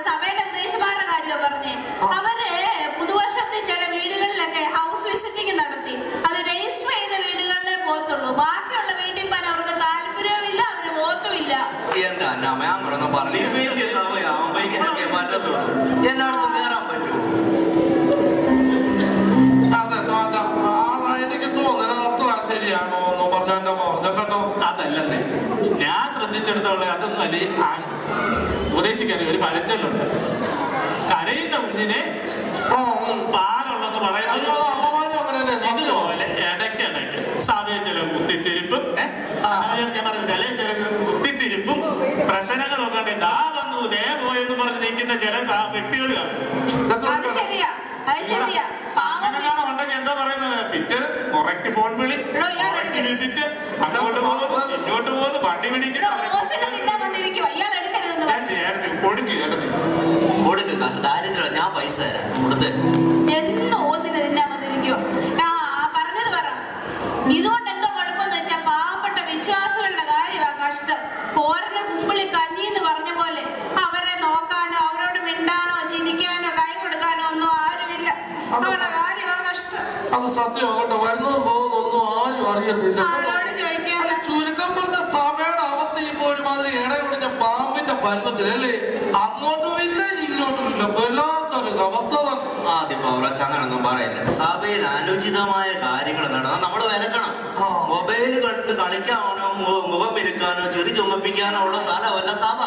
സഭയിലെ ഉപദേശിമാരുടെ കാര്യമാണ് പറഞ്ഞേ. അവര് പുതുവർഷത്തിൽ ചില വീടുകളിലൊക്കെ ഹൗസ് വിസിറ്റിംഗ് നടത്തി. അത് രജിസ്റ്റർ ചെയ്ത വീടുകളിലേ പോത്തുള്ളൂ. ബാക്കിയുള്ള വീട്ടിൽ പോകാൻ അവർക്ക് താല്പര്യമില്ല, അവര് പോത്തുമില്ല. എന്റെ അന്നാമ അങ്ങനൊന്നും പറഞ്ഞു. വലിയ സഭയാവുമ്പോ ഇങ്ങനെയൊക്കെ മാറ്റത്തുള്ളൂ. എല്ലായിടത്തും കയറാൻ പറ്റുമോ? എനിക്ക് തോന്നുന്നത് അത്ര ശരിയാണോ എന്ന് പറഞ്ഞോ കേട്ടോ. അതല്ലെന്നേ ഞാൻ ശ്രദ്ധിച്ചെടുത്തോളം അതൊന്നും അല്ലേ. ഉപദേശിക്കാൻ ഒരു പഴഞ്ചൊല്ലുണ്ട്, കരയുന്ന കുഞ്ഞിനെ പാലുള്ളെന്ന് പറയുന്നത്. ഇതുപോലെ ഇടയ്ക്കിടയ്ക്ക് സഭയെ ചില കുത്തിത്തിരിപ്പും ഞാൻ പറഞ്ഞ ചില കുത്തിത്തിരിപ്പും പ്രശ്നങ്ങളൊക്കെ ഉണ്ട്. ദാ വന്നു ദേ പോയെന്ന് പറഞ്ഞ് നിൽക്കുന്ന ചില വ്യക്തികൾ അങ്ങനെയാണ് ഉണ്ടെങ്കിൽ എന്താ പറയുന്നത്. പിന്നെ കുറയ്ക്ക് ഫോൺ വിളി, കുറയ്ക്ക് വിസിറ്റ്, അങ്ങോട്ട് പോകുന്നു ഇങ്ങോട്ട് പോകുന്നു, വണ്ടി പിടിക്കുന്നു. ദാരിദ്ര്യം ഞാൻ പൈസ തരാം കൊടുത്ത് പറഞ്ഞത് പറ. ഇതുകൊണ്ട് എന്തോ കുഴപ്പമെന്ന് വെച്ചാൽ പാവപ്പെട്ട വിശ്വാസികളുടെ കാര്യമാണ് കഷ്ടം. കോരന് കുമ്പിളി കഞ്ഞി എന്ന് പറഞ്ഞ പോലെ അവരെ നോക്കാനോ അവരോട് മിണ്ടാനോ ചിരിക്കാനോ കൈ കൊടുക്കാനോ ഒന്നും ആരുമില്ല. അവരുടെ കാര്യമാണ് കഷ്ടം. അത് സത്യമാകട്ടെ. വരുന്നതും പോകുന്നൊന്നും ആരും അറിയത്തില്ല. ആരോട് ചോദിക്കാതെ ചുരുക്കം പറഞ്ഞ സഭയുടെ അവസ്ഥ ഇപ്പോൾ ഒരുമാതിരി ഇടയൊടിഞ്ഞ പാമ്പിന്റെ പരുവത്തിലല്ലേ. അങ്ങോട്ടും ഇല്ല ഇങ്ങോട്ടും ഇല്ല, വല്ലാത്തൊരു അവസ്ഥ തന്നെ. ആദ്യം പൗറാച്ച അങ്ങനൊന്നും പറയില്ല. സഭയിൽ അനുചിതമായ കാര്യങ്ങൾ നടന്നാൽ നമ്മൾ വിലക്കണം. മൊബൈൽ കണ്ട് കളിക്കാനോ മുഖം ഇരിക്കാനോ ചെറി ചുമപ്പിക്കാനോ ഉള്ള സ്ഥലമല്ല സഭ.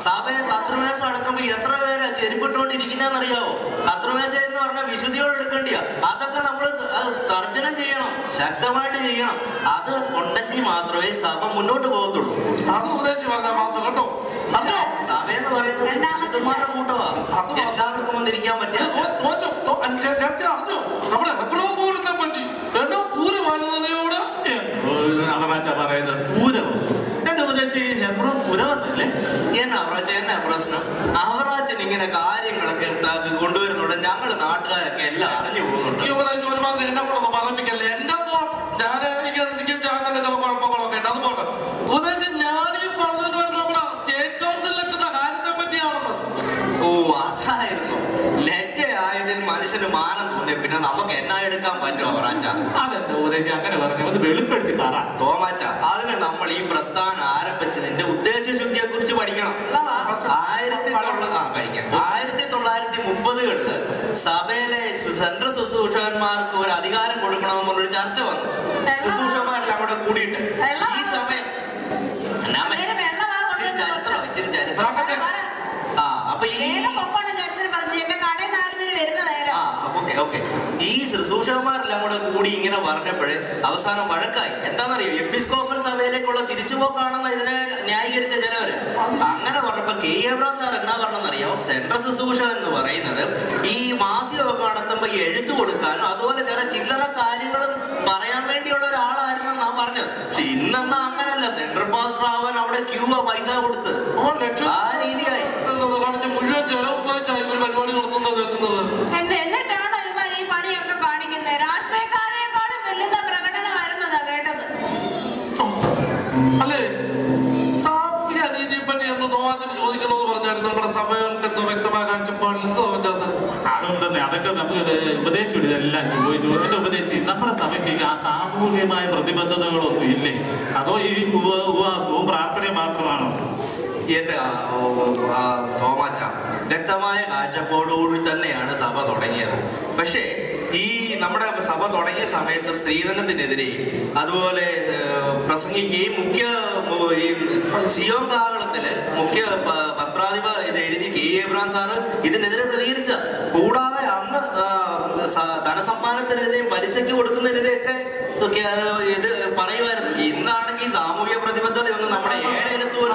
സഭയെ കത്രുമേശ അടക്കുമ്പോ എത്ര പേരാ ചെരുപ്പിട്ടുകൊണ്ടിരിക്കുന്നറിയാവോ? കത്രുമേശ എന്ന് പറഞ്ഞാൽ വിശുദ്ധിയോട് എടുക്കേണ്ടിയാ. അതൊക്കെ നമ്മൾ തർജ്ജനം ചെയ്യണം, ശക്തമായിട്ട് ചെയ്യണം. അത് ഉണ്ടെങ്കിൽ മാത്രമേ സഭ മുന്നോട്ട് പോകത്തുള്ളൂ. അത് ഉപദേശിച്ച് പറഞ്ഞ മാസം കേട്ടോ. സഭയെന്ന് പറയുന്നത് വിശുദ്ധന്മാരുടെ കൂട്ടമാ. എല്ലാവർക്കും വന്നിരിക്കാൻ പറ്റിയ അറിഞ്ഞു നമ്മുടെ പൂരത്തെ പറ്റി എന്നോ പൂരം വരുന്നതോടെ അവറാച്ച പറയുന്നത് പൂരം. എന്റെ ഉപദേശി ഹെബ്രോൻ പുരവന്നല്ലേ? എന്നാ പ്രശ്നം? അവറാച്ചൻ ഇങ്ങനെ കാര്യങ്ങളൊക്കെ കൊണ്ടുവരുന്നുണ്ട്. ഞങ്ങള് നാട്ടുകാരൊക്കെ എല്ലാം അറിഞ്ഞു പോകുന്നുണ്ട്. ഒരുമാതിരി എന്നെ കൂടെ ഒന്ന് പറമ്പിക്കല്ലേ. എന്റെ ഞാൻ എനിക്ക് അങ്ങനെ ചില കുഴപ്പങ്ങളൊക്കെ ഉണ്ട്. അത് പോട്ടെ. ഉപദേശം ഞാനീ പറഞ്ഞിട്ട് വരുന്ന നമ്മുടെ സ്റ്റേറ്റ് കൗൺസിൽ ഇലക്ഷന്റെ കാര്യത്തെ പറ്റിയാണെന്ന്. ഓ അതായിരുന്നു. ലജ്ജയായതിൽ മനുഷ്യന് മാനം തോന്നി പിന്നെ നമുക്ക് എന്നാ എടുക്കാൻ പറ്റുമോ അവറാച്ച? അതെന്താ ഉപദേശം അങ്ങനെ പറഞ്ഞു? ഒന്ന് വെളിപ്പെടുത്തി പറ തോമാച്ച. അതിന് നമ്മൾ ഈ പ്രസ്ഥാനം ആരംഭിച്ചതിന്റെ ഉദ്ദേശശുദ്ധിയെ കുറിച്ച് പഠിക്കണം. 1930കളില് സഭയിലെ സെൻട്രൽ ശുശ്രൂഷകന്മാർക്ക് ഒരു അധികാരം കൊടുക്കണമെന്ന് പറഞ്ഞൊരു ചർച്ച വന്നു. ശുശ്രൂഷകന്മാരെല്ലാം കൂടെ കൂടിയിട്ട് ഈ സമയം ചരിത്രം ഇച്ചിരി ചരിത്രം അപ്പൊ ഈ ശുശ്രൂഷകന്മാരെല്ലാം കൂടെ കൂടി ഇങ്ങനെ പറഞ്ഞപ്പോഴേ അവസാനം വഴക്കായി. എന്താണെന്നറിയോ? എപ്പിസ്കോപ്പൽ സഭയിലേക്കുള്ള തിരിച്ചുപോക്കാണെന്ന് ഇതിനെ ന്യായീകരിച്ച ചിലവര്. അങ്ങനെ പറഞ്ഞപ്പോ കെ എബ്രഹാം സാർ എന്നാ പറഞ്ഞെന്നറിയോ? സെൻട്രൽ ശുശ്രൂഷ എന്ന് പറയുന്നത് ഈ മാസികമൊക്കെ നടത്തുമ്പോ എഴുത്തു കൊടുക്കാനും അതുപോലെ ചില ചില്ലറ കാര്യങ്ങളും പറയാൻ വേണ്ടിയുള്ള ഒരാളായിരുന്നു നാം പറഞ്ഞത്. പക്ഷെ ഇന്നെന്നാ അങ്ങനല്ല. സെൻട്രൽ പാസ്റ്റർ ആവാൻ അവിടെ ക്യൂവാ പൈസ കൊടുത്ത് ആ രീതിയായി മുഴുവൻ ചെലവ് പരിപാടി നടത്തുന്നത്. എന്നിട്ടാണോ ഇവർ ഈ പണിയൊക്കെ കാണിക്കുന്നത്? രാഷ്ട്രീയക്കാരെക്കാളും വെല്ലുന്ന പ്രകടനമായിരുന്നതാ കേട്ടത്. അല്ലേ? സാമൂഹിക നീതിയെ പറ്റി എന്ന് നോവാത്തിന് ചോദിക്കണമെന്ന് പറഞ്ഞായിരുന്നു. നമ്മുടെ സഭകൾക്ക് എന്തോ വ്യക്തമായ കാഴ്ചപ്പാടിൽ എന്തോ വെച്ചത്. അത് അതൊക്കെ നമുക്ക് ഉപദേശിച്ചു എല്ലാം ചോദിച്ചു. എന്നിട്ട് ഉപദേശിച്ച് നമ്മുടെ സഭയ്ക്ക് ആ സാമൂഹികമായ പ്രതിബദ്ധതകളൊന്നും ഇല്ലേ? അതോ ഈ ഉപവാസവും പ്രാർത്ഥനയും മാത്രമാണോ? എന്റെ തോമാച്ച വ്യക്തമായ കാഴ്ചപ്പാടോടുകൂടി തന്നെയാണ് സഭ തുടങ്ങിയത്. പക്ഷേ ഈ നമ്മുടെ സഭ തുടങ്ങിയ സമയത്ത് സ്ത്രീധനത്തിനെതിരെ അതുപോലെ പ്രസംഗിക്കുകയും ഈ സിയോൻ കാഹളത്തില് മുഖ്യ പത്രാധിപ ഇത് എഴുതി കെ എബ്രഹാം സാറ് ഇതിനെതിരെ പ്രതികരിച്ച. കൂടാതെ അന്ന് ധനസമ്മാനത്തിനെതിരെയും പലിശയ്ക്ക് കൊടുക്കുന്നതിനെതിരെയൊക്കെ ഇത് പറയുമായിരുന്നു. ഇന്നാണെങ്കിൽ സാമൂഹ്യ പ്രതിബദ്ധതയൊന്നും നമ്മുടെ ഏഴയിലെത്തു പോലും.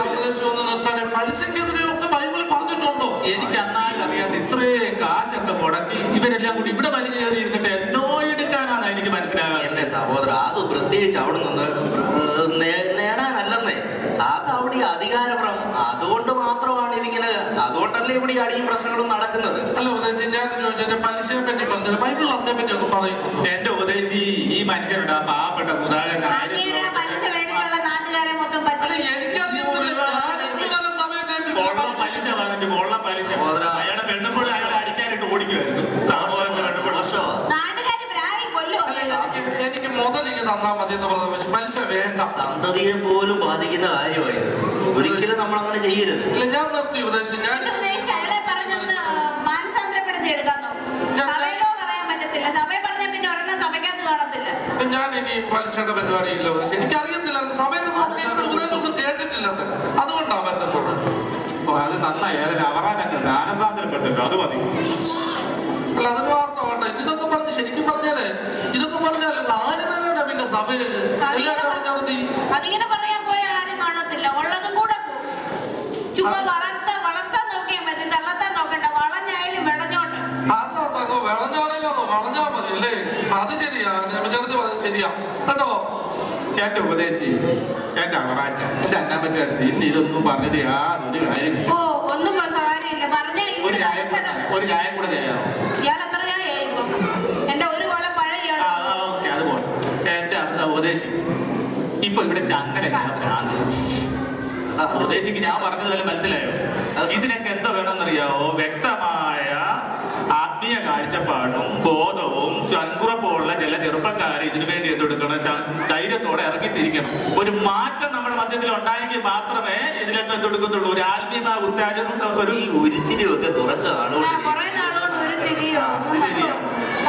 എനിക്ക് അന്നാലും അറിയാതെ ഇത്രയും കാശൊക്കെ മുടക്കി ഇവരെല്ലാം കൂടി ഇവിടെ വലിയ കയറി ഇരുന്നിട്ട് എന്നോ എടുക്കാനാണ് എനിക്ക് മനസ്സിലാകാൻ. എന്റെ സഹോദര, അത് പ്രത്യേകിച്ച് അവിടെ നിന്ന് നേടാനല്ലെന്നേ, അത് അവിടെ അധികാരപ്രം. അതുകൊണ്ട് മാത്രമാണ് ഇതിങ്ങനെ, അതുകൊണ്ടല്ലേ ഇവിടെ അടിയും പ്രശ്നങ്ങളും നടക്കുന്നത്. അല്ല ഉപദേശി, ഞാൻ പലിശയെ പറ്റി പറഞ്ഞു, ബൈബിൾ അതിനെ പറ്റി ഒക്കെ പറയും. എന്റെ ഉപദേശി ഈ മനുഷ്യരുടെ പാവപ്പെട്ട നാട്ടുകാരെ മൊത്തം പലിശ വാങ്ങിച്ചു കൊള്ള പലിശ അയാളെ പെണ്ണുമ്പോൾ അയാളെ അടിക്കാനായിട്ട് ഓടിക്കുമായിരുന്നു. എനിക്ക് മുതലിക്ക് തന്നാ മതി എന്ന് പറഞ്ഞ പലിശ വേണ്ട. സന്തതിയെ പോലും ബാധിക്കുന്ന കാര്യമായത്. ഒരിക്കലും നമ്മൾ അങ്ങനെ ചെയ്യരുത്. ഇല്ല, ഞാൻ നിർത്തി ഉപദേശം. ഞാൻ അയാളെ പറഞ്ഞൊന്ന് മാനസാന്തരപ്പെടുത്തി എടുക്കാൻ നോക്കും. സഭയിലോ പറയാൻ പറ്റത്തില്ല. സഭയെ പറഞ്ഞ പിന്നെ ഒരെണ്ണം സഭയ്ക്കകത്ത് കാണത്തില്ല. ഞാൻ ഇനി പലിശയുടെ പരിപാടിയില്ല ഉപദേശം. എനിക്കറിയത്തില്ലായിരുന്നു, സഭയിൽ ഉപദേശമൊന്നും കേട്ടിട്ടില്ല. അതുകൊണ്ടാണ് പറ്റുന്നത്. അത് നന്നായി. അതിന് അവറാനൊക്കെ മാനസാന്തരപ്പെട്ടല്ലോ, അത് മതി. അല്ല, അതൊരു വാസ്തവമാണ്. ഇതൊക്കെ പറഞ്ഞ് ശരിക്കും പറഞ്ഞാലേ, ഇതൊക്കെ പറഞ്ഞാലും ആര് വേണ്ട പിന്നെ സഭയില് അതിങ്ങനെ പറയാൻ പോയ ആരും കാണത്തില്ല. ഉള്ളതും കൂടെ പോകും. ചുമ്മാ വളർത്താൻ നോക്കിയാൽ മതി, തള്ളത്താൻ നോക്കണ്ട. വളഞ്ഞായാലും വിളഞ്ഞോണ്ട്. അതോ വിളഞ്ഞാണേലോ വളഞ്ഞാ മതി അല്ലേ? അത് ശരിയാ, ചേർത്ത് പറഞ്ഞത് ശരിയാ കേട്ടോ. എന്റെ ഉപദേശി, എന്റെ അവറാച്ച, എന്റെ അന്നാമ്മച്ചടുത്ത് ഇന്ന് ഇതൊന്നും പറഞ്ഞിട്ട് യാതൊരു കാര്യം. ഓ, ഒന്നും കാര്യമില്ല. പറഞ്ഞാൽ ഒരു ചായം കൂടെ ചെയ്യാമോ? ഇയാൾ എത്ര ചായ? എന്റെ ഒരു കൊല്ലം പഴയ. അതുപോലെ എന്റെ ഉപദേശി ഇപ്പൊ ഇവിടെ ചങ്ങനെ ഉപദേശിക്ക് ഞാൻ പറഞ്ഞത് വല്ല മനസ്സിലായോ? ഇതിനൊക്കെ എന്താ വേണമെന്നറിയാവോ? വ്യക്തമായ ആത്മീയ കാഴ്ചപ്പാടും ബോധവും ചങ്കുറപ്പുള്ള ചില ചെറുപ്പക്കാരെ ഇതിനു വേണ്ടി എന്തെടുക്കണം, ധൈര്യത്തോടെ ഇറങ്ങിത്തിരിക്കണം. ഒരു മാറ്റം നമ്മുടെ മധ്യത്തിൽ ഉണ്ടായെങ്കിൽ മാത്രമേ ഇതിനൊക്കെ എന്തെടുക്കത്തുള്ളൂ. ഒരു ആത്മീയ ഉത്തേജനം, ഒരു ഉരുത്തിരിയൊക്കെ കുറച്ച് ആളുകൾ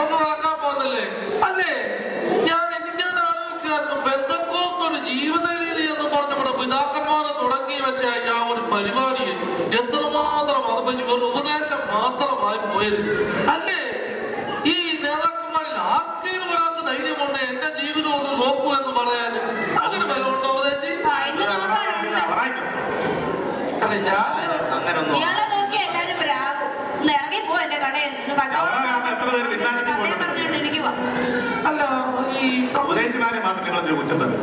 ഒന്നും നടക്കാൻ പോകുന്നല്ലേ അല്ലേ? ഞാൻ ആലോചിക്കാറുണ്ട്, ബന്ധക്കോസ്തൊരു ജീവിത രീതി എന്ന് പറഞ്ഞപ്പോൾ പിതാക്കന്മാരെ തുടങ്ങി വെച്ച ആ ഒരു പരിപാടി എത്രമാത്രം ഒരു ഉപദേശം മാത്രമായി പോയത് അല്ലേ? ഈ നേതാക്കന്മാരിൽ ആർക്കെങ്കിലും ഒരാൾക്ക് ധൈര്യമുണ്ട് എന്റെ ജീവിതം ഒന്ന് നോക്കൂ എന്ന് പറയാൻ? അങ്ങനെ ബലമുണ്ടോ ഉപദേശി? അല്ല, ഞാൻ ഇയാളെ നോക്കി എല്ലാരും പ്രാകും. ഇറങ്ങി പോ എന്റെ കടയിൽ നിന്ന്. എനിക്ക് അല്ല, ഈ ഉപദേശിമാരെ മാത്രം നിങ്ങളൊരു കുറ്റം പറയും.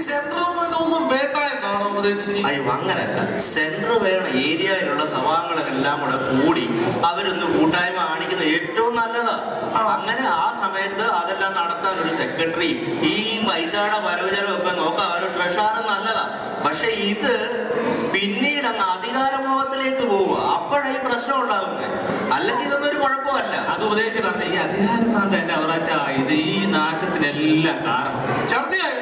സെന്ററൊന്നും വേണ്ട എന്നാണോ ഉപദേശി? അയ്യോ, അങ്ങനല്ല. സെന്റർ വേണം. ഏരിയയിലുള്ള സഭാംഗങ്ങളെല്ലാം കൂടെ കൂടി അവരൊന്ന് കൂട്ടായ്മ കാണിക്കുന്നത് ഏറ്റവും നല്ലതാ. അങ്ങനെ ആ സമയത്ത് അതെല്ലാം നടത്താൻ ഒരു സെക്രട്ടറി, ഈ പൈസയുടെ വരവുചെലവും ഒക്കെ നോക്കാൻ ഒരു ട്രഷറർ നല്ലതാ. പക്ഷെ ഇത് പിന്നീട് അങ്ങ് അധികാരമോഹത്തിലേക്ക് പോവുക. അപ്പോഴേ പ്രശ്നം ഉണ്ടാകുന്നത്. അല്ലെങ്കിൽ ഇതൊന്നും ഒരു കുഴപ്പമല്ല. അത് ഉപദേശിച്ച് പറഞ്ഞ ഈ അധികാരം എന്റെ അവറാച്ച ഇത് ഈ നാശത്തിനെല്ലാം കാരണം. ഛർദിയായി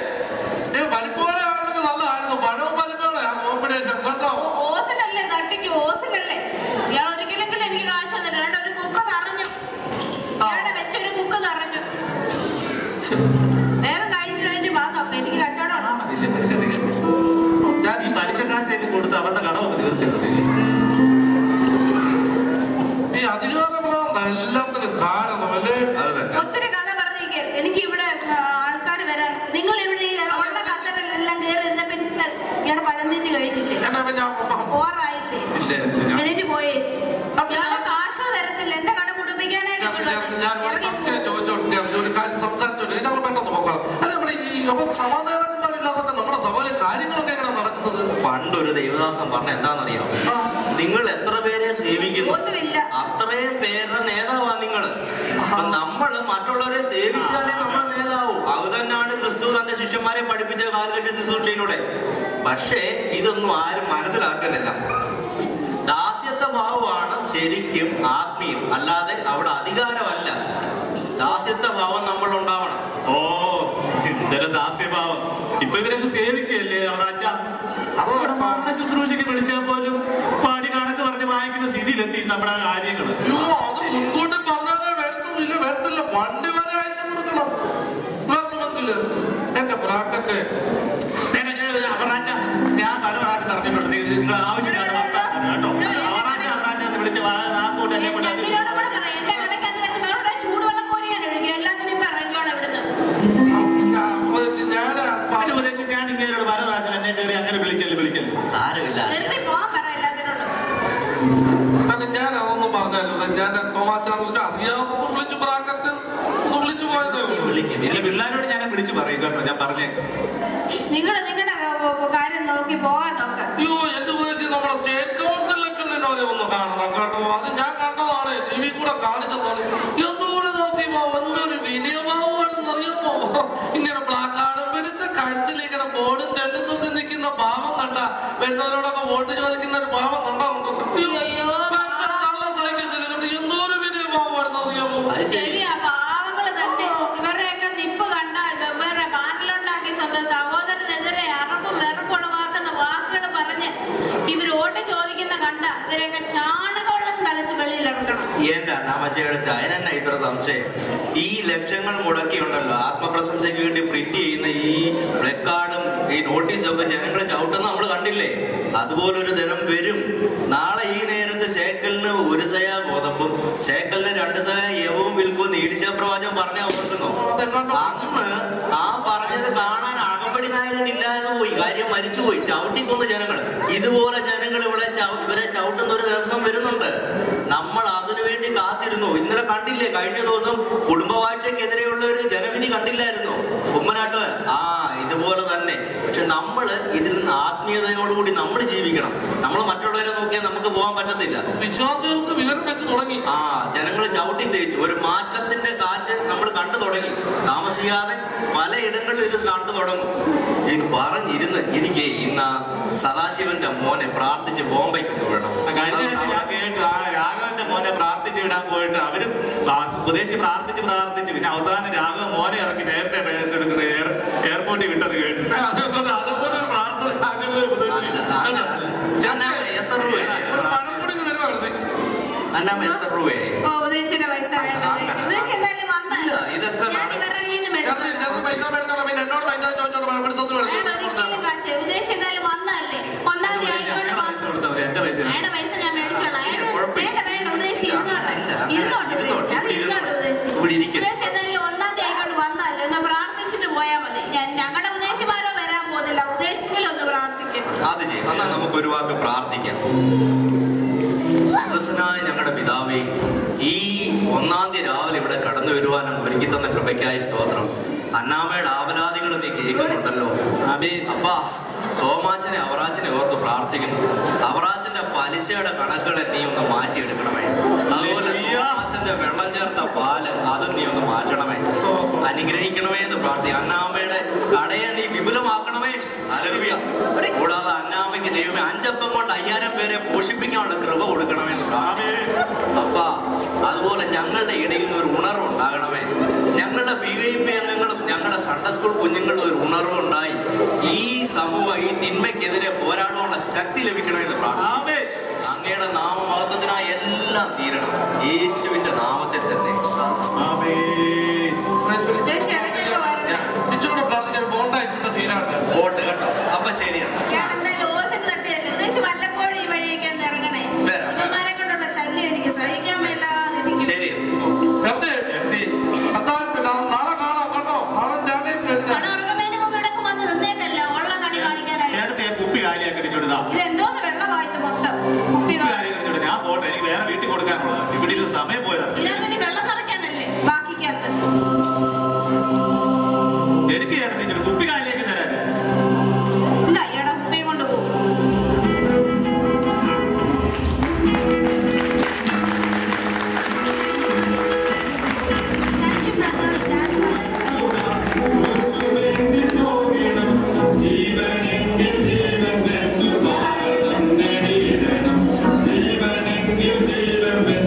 പരിപ്പോടെ ആണെങ്കിൽ നല്ലതായിരുന്നു. പഴവും പരിപ്പോടെ കോമ്പിനേഷൻ കേട്ടോ. ഓസിനല്ലേ തട്ടിക്ക്, ഓസിനല്ലേ. ഇയാൾ ഒരിക്കലെങ്കിലും എനിക്ക് കാശ് തന്നിട്ട് ഒരു കുക്ക് നിറഞ്ഞു. ഇയാളുടെ വെച്ചൊരു കുക്ക് നിറഞ്ഞു. വേഗം കഴിച്ചു കഴിഞ്ഞിട്ട് വാ നോക്കാം. എനിക്ക് കച്ചവടമാണോ? ഞാൻ ഈ പലിശക്കാശ് എനിക്ക് കൊടുത്ത് അവരുടെ കടമൊക്കെ തീർക്കുന്നത്. ഈ അധികാരം എല്ലാത്തിനും കാരണമല്ലേ? ഒത്തിരി കഥ പറഞ്ഞിരിക്കരുത്. എനിക്ക് ഇവിടെ ആൾക്കാർ വരാൻ. നിങ്ങൾ ഇവിടെ ഉള്ള കസരെല്ലാം കയറി ഇരുന്ന പിന്നെ ഇയാളെ പഴന്തിന് കഴിഞ്ഞില്ലേ? ഓറായില്ലേ? എഴുതി പോയേ. ഇയാളെ കാശോ തരത്തില്ല. എന്റെ കട കുടിപ്പിക്കാനായിട്ട് നമ്മുടെ സഭയിലെ കാര്യങ്ങളൊക്കെ എങ്ങനെ നടക്കുന്നത്? പണ്ടൊരു ദേവദാസൻ പറഞ്ഞ എന്താണെന്നറിയാം? നിങ്ങൾ എത്ര പേരെ സേവിക്കുന്നു അത്രയും പേരുടെ നേതാവാണ് നിങ്ങള്. നമ്മള് മറ്റുള്ളവരെ സേവിച്ചാലേ നമ്മൾ നേതാവും. അത് തന്നെയാണ് ക്രിസ്തു തന്റെ ശിഷ്യന്മാരെ പഠിപ്പിച്ച കാലഘട്ട ശുശ്രൂഷയിലൂടെ. പക്ഷേ ഇതൊന്നും ആരും മനസ്സിലാക്കുന്നില്ല. ദാസ്യത്വ ഭാവമാണ് ശരിക്കും ആത്മീയം, അല്ലാതെ അവിടെ അധികാരമല്ല. ദാസ്യത്വ ഭാവം നമ്മൾ ഉണ്ടാവണം. ഓ ഇന്നലെ ദാസ്യഭാവം ഇപ്പൊ ഇവരൊക്കെ സേവിക്കല്ലേ അവറാച്ച. അവിടെ മരണ ശുശ്രൂഷയ്ക്ക് വിളിച്ചാൽ പോലും പാടി കണക്ക് പറഞ്ഞ് വാങ്ങിക്കുന്ന സ്ഥിതിയിലെത്തി നമ്മുടെ കാര്യങ്ങള്. അത് മുൻകൂട്ടി പറഞ്ഞാലേ വരത്തില്ല, വരത്തില്ല. വണ്ടി വരെ അയച്ചു കൊടുക്കണം. വരണമെന്നില്ല എന്റെ ബ്രാക്കറ്റ്. അവറാച്ച ഞാൻ പല പ്രാവശ്യം പറഞ്ഞിട്ടുണ്ട്, നിങ്ങൾ ആവശ്യമില്ലാതെ കേട്ടോ. അവറാച്ച അവറാച്ച എന്ന് വിളിച്ച് നാക്കോട്ട് എന്നെ കൊണ്ട് ഞാൻ ഇങ്ങനെയോട് പല പ്രാവശ്യം എന്നെ കയറി അങ്ങനെ വിളിക്കല്ലേ. സാരമില്ല. ഞാൻ അതൊന്നും പറഞ്ഞല്ലോ. ഞാൻ തോമാച്ചാറിന്റെ അറിയാവുന്ന വിളിച്ച് ബ്രാക്കറ്റ് ഒന്ന് വിളിച്ചു പോയത്. എന്റെ പിള്ളേരോട് ഞാൻ വിളിച്ചു പറയും കേട്ടോ. ഞാൻ പറഞ്ഞേക്കാം. നിങ്ങളുടെ കാര്യം നോക്കി പോകാൻ നോക്ക. അയ്യോ എന്റെ ഉദ്ദേശിച്ച് നമ്മുടെ സ്റ്റേറ്റ് കൗൺസിൽ ഇലക്ഷൻ തന്നെ ഒന്ന് കാണണം കേട്ടോ. അത് ഞാൻ കണ്ടതാണ്, ടി വി കൂടെ കാണിച്ചതാണ്. എന്തൊരു ദാസ്യമാവും, എന്തൊരു വിനയമാവുമാണെന്ന് അറിയാമോ. ഇങ്ങനെ പ്ലാക്കാർഡ് പിടിച്ച കഴുത്തിൽ ഇങ്ങനെ ബോർഡും തെട്ടിത്തൂക്കി നിൽക്കുന്ന പാവം കണ്ട വരുന്നവരോടൊക്കെ വോട്ട് ചോദിക്കുന്ന ഒരു പാവം കണ്ടോ. എന്തോരു വിനയമാവുമാണെന്ന് അറിയാമോ. ശരിയാ, പാവങ്ങള് തന്നെ. ഇവരുടെയൊക്കെ നിപ്പ് കണ്ടാൽ വേറെ പാനലുണ്ടാക്കി സ്വന്തം സഹോദരനെതിരെ അറപ്പും വെറുപ്പുളവാക്കുന്ന വാക്കുകൾ പറഞ്ഞ് ഇവർ വോട്ട് ചോദിക്കുന്ന കണ്ട ഇവരെയൊക്കെ ചാണകവെള്ളം തലച്ച് വെളിയിലിറക്കണം. എന്റെ അണ്ണാമച്ചയെടുത്ത് അതിനെന്നെ ഇത്ര സംശയം. ഈ ലക്ഷങ്ങൾ മുടക്കിയുണ്ടല്ലോ ആത്മപ്രശംസയ്ക്ക് വേണ്ടി പ്രിന്റ് ചെയ്യുന്ന ഈ പ്ലക്കാർഡും ഈ നോട്ടീസും ഒക്കെ ജനങ്ങൾ ചവിട്ടുന്ന നമ്മൾ കണ്ടില്ലേ. അതുപോലൊരു ദിനം വരും. നാളെ ഈ നേരത്ത് ശേക്കലിന് 1 സയ ഗോതമ്പും ശേക്കലിന് 2 സയ യവവും വിൽക്കുമെന്ന് ഈശോ പ്രവാചകൻ പറഞ്ഞ ഓർക്കുന്നു. അന്ന് ആ പറഞ്ഞത് കാണാൻ അകമ്പടി നായകൻ ഇല്ലാതെ പോയി. കാര്യം മരിച്ചുപോയി. ചവിട്ടിക്കൊന്ന ജനങ്ങൾ. ഇതുപോലെ ജനങ്ങൾ ഇവരെ ചവിട്ടുന്ന ഒരു ദിവസം വരുന്നുണ്ട്. നമ്മൾ അതിനുവേണ്ടി കാത്തിരുന്നു. ഇന്നലെ കണ്ടില്ലേ, കഴിഞ്ഞ ദിവസം കുടുംബവാഴ്ചക്കെതിരെയുള്ള ഒരു ജനവിധി കണ്ടില്ലായിരുന്നോ ഉമ്മനാട്ട്. ഇതുപോലെ തന്നെ. പക്ഷെ നമ്മള് ഇതിൽ നിന്ന് ആത്മീയതയോടുകൂടി നമ്മൾ ജീവിക്കണം. നമ്മൾ മറ്റുള്ളവരെ നോക്കിയാൽ നമുക്ക് പോകാൻ പറ്റത്തില്ല. വിശ്വാസികൾക്ക് വിവരം വെച്ച് തുടങ്ങി. ജനങ്ങൾ ചവിട്ടി തേച്ചു. ഒരു മാറ്റത്തിന്റെ കാറ്റ് നമ്മൾ കണ്ടു തുടങ്ങി. താമസിയാതെ പലയിടങ്ങളിലും ഇത് കണ്ടു തുടങ്ങും. ഇത് പറഞ്ഞിരുന്ന് എനിക്ക് ഇന്ന് സദാശിവന്റെ മോനെ പ്രാർത്ഥിച്ച് ബോംബെക്ക് വിടണം. കഴിഞ്ഞ ഞാൻ കേട്ടു, ആ രാഘവന്റെ മോനെ പ്രാർത്ഥിച്ച് വിടാൻ പോയിട്ട് അവരും ഉപദേശി പ്രാർത്ഥിച്ച് പിന്നെ അവസാനം രാഘവ മോനെ ഇറക്കി നേരത്തെ എയർപോർട്ടിൽ വിട്ടത് കേട്ടു. അതുപോലെ എത്ര രൂപ അന്നാമ എത്ര രൂപയായി? ഇതൊക്കെ പൈസ മേടിച്ചോളാം. പിന്നെ എന്നോട് പൈസ ചോദിച്ചോണ്ട് പ്രാർത്ഥിച്ചിട്ട് പോയാ മതി. ഞങ്ങളുടെ ഉദ്ദേശിമാരോ വരാൻ പോകുന്നില്ല. ഉദ്ദേശിക്കലൊന്ന് പ്രാർത്ഥിക്കും. അത് ചെയ്യും. എന്നാ നമുക്കൊരു വാക്ക് പ്രാർത്ഥിക്കാം. സ്വർഗ്ഗസ്ഥനായ ഞങ്ങളുടെ പിതാവേ, ഈ 1-ാം തീയതി രാവിലെ ഇവിടെ കടന്നു വരുവാനും ഒരുക്കി തന്ന കൃപയ്ക്കായി സ്തോത്രം. അന്നാമയുടെ ആവലാദികൾ നീ കേൾക്കുന്നുണ്ടല്ലോ. അപ്പാ, തോമാച്ചനെ അവറാച്ചനെ ഓർത്ത് പ്രാർത്ഥിക്കുന്നു. അവറാച്ചന്റെ പലിശയുടെ കണക്കുകളെ നീ ഒന്ന് മാറ്റിയെടുക്കണമേ. അതുപോലെ തോമാച്ചന്റെ വെള്ളം ചേർത്ത പാല് അതും നീ ഒന്ന് മാറ്റണമേ. അനുഗ്രഹിക്കണമേ എന്ന് പ്രാർത്ഥിക്കും. അന്നാമയുടെ കടയെ നീ വിപുലമാക്കണമേ. ഹല്ലേലൂയ. കൂടാതെ അന്നാമയ്ക്ക് ദൈവമേ 5 അപ്പം കൊണ്ട് 5000 പേരെ പോഷിപ്പിക്കാനുള്ള കൃപ കൊടുക്കണമേ എന്ന് പ്രാർത്ഥിക്കും. അപ്പാ, അതുപോലെ ഞങ്ങളുടെ ഇടയിൽ നിന്ന് ഒരു ഉണർവ് ഉണ്ടാകണമേ. ഞങ്ങളുടെ VIP അംഗങ്ങളും ഞങ്ങളുടെ സൺഡേ സ്കൂൾ കുഞ്ഞുങ്ങളുടെ ഒരു ഉണർവ് ഉണ്ടായി ഈ സമൂഹം ഈ തിന്മയ്ക്കെതിരെ പോരാടാനുള്ള ശക്തി ലഭിക്കണമെന്ന് പ്രാർത്ഥിക്കും. അങ്ങയുടെ നാമമഹത്വത്തിനായി എല്ലാം തീരണം. യേശുവിന്റെ നാമത്തിൽ തന്നെ. വോട്ട് കേട്ടോ. അപ്പൊ ശരിയാണ്. ശരി. കുപ്പി കാര്യമാക്കി ഞാൻ പോട്ടെ. എനിക്ക് വേറെ വീട്ടിൽ കൊടുക്കാനുള്ള ഇവിടെ സമയം പോയതാണ്. വെള്ളം നിറയ്ക്കാനല്ലേ ബാക്കിക്കകത്ത്. എനിക്ക് ചേട്ടൻ കുപ്പി കാര്യമാക്കി തരാൻ ഇയാടെ കുപ്പിയും കൊണ്ട് പോകും. ജീവനെങ്കിൽ ജീവൻ Amen.